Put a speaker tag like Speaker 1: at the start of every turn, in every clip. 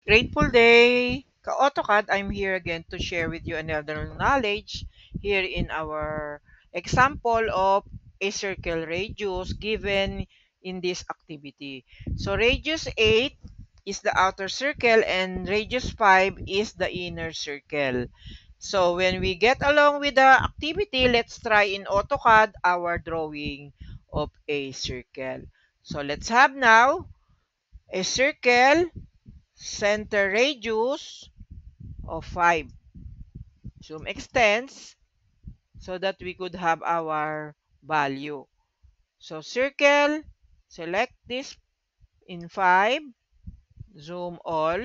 Speaker 1: Grateful day! Ka-AutoCAD, I'm here again to share with you another knowledge here in our example of a circle radius given in this activity. So radius 8 is the outer circle and radius 5 is the inner circle. So when we get along with the activity, let's try in AutoCAD our drawing of a circle. So let's have now a circle center radius of 5. Zoom extends so that we could have our value. So circle, select this in 5, zoom all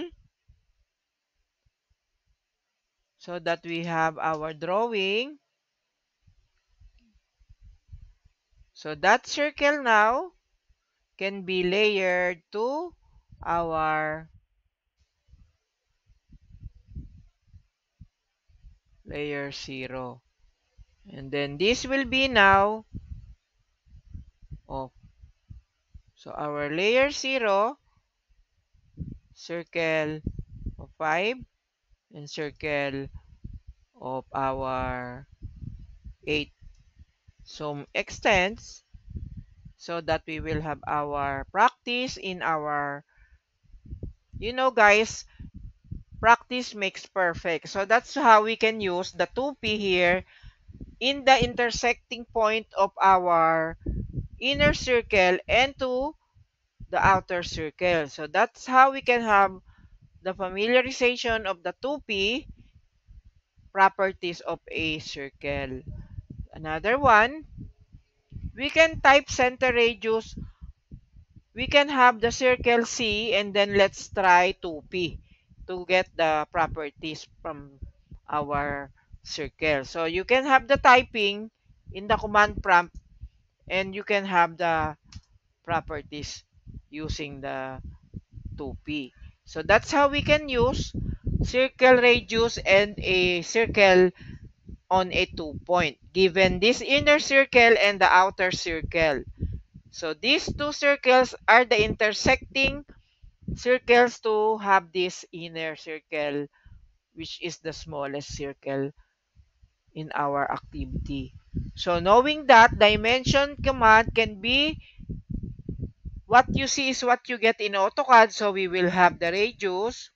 Speaker 1: so that we have our drawing. So that circle now can be layered to our layer 0. And then this will be now off. So our layer 0, circle of 5, and circle of our 8. Zoom extends so that we will have our practice in our, guys, practice makes perfect. So that's how we can use the 2P here in the intersecting point of our inner circle and to the outer circle. So that's how we can have the familiarization of the 2P properties of a circle. Another one, we can type center radius. We can have the circle C and then let's try 2P to get the properties from our circle. So you can have the typing in the command prompt and you can have the properties using the 2P. So that's how we can use circle radius and a circle on a 2-point, given this inner circle and the outer circle. So these two circles are the intersecting circles to have this inner circle, which is the smallest circle in our activity. So knowing that, dimension command can be what you see is what you get in AutoCAD. So we will have the radius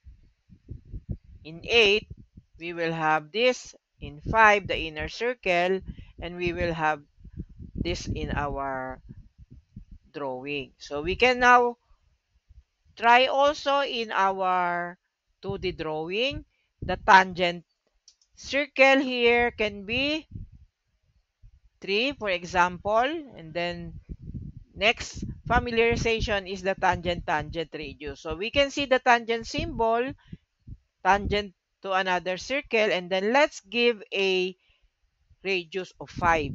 Speaker 1: in 8. We will have this in 5, the inner circle, and we will have this in our drawing. So we can now try also in our 2D drawing. The tangent circle here can be 3, for example, and then next familiarization is the tangent radius. So we can see the tangent symbol, tangent to another circle, and then let's give a radius of 5.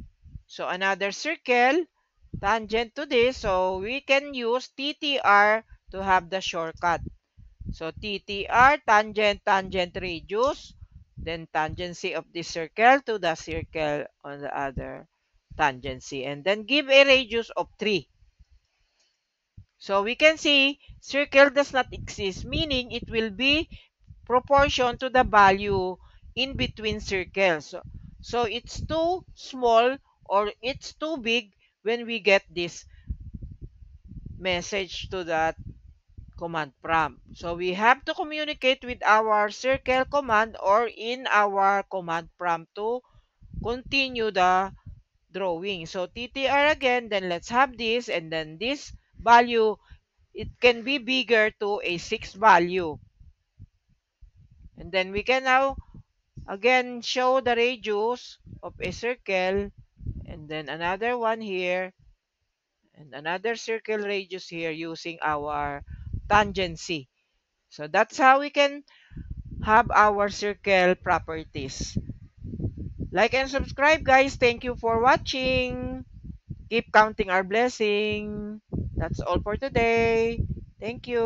Speaker 1: So another circle, tangent to this, so we can use TTR to have the shortcut. So TTR, tangent radius, then tangency of this circle to the circle on the other tangency, and then give a radius of 3. So we can see circle does not exist, meaning it will be proportion to the value in between circles. So it's too small or it's too big when we get this message to that command prompt. So we have to communicate with our circle command or in our command prompt to continue the drawing. So TTR again, then let's have this, and then this value, it can be bigger to a 6 value. And then we can now again show the radius of a circle, and then another one here, and another circle radius here using our tangency. So that's how we can have our circle properties. Like and subscribe, guys. Thank you for watching. Keep counting our blessing. That's all for today. Thank you.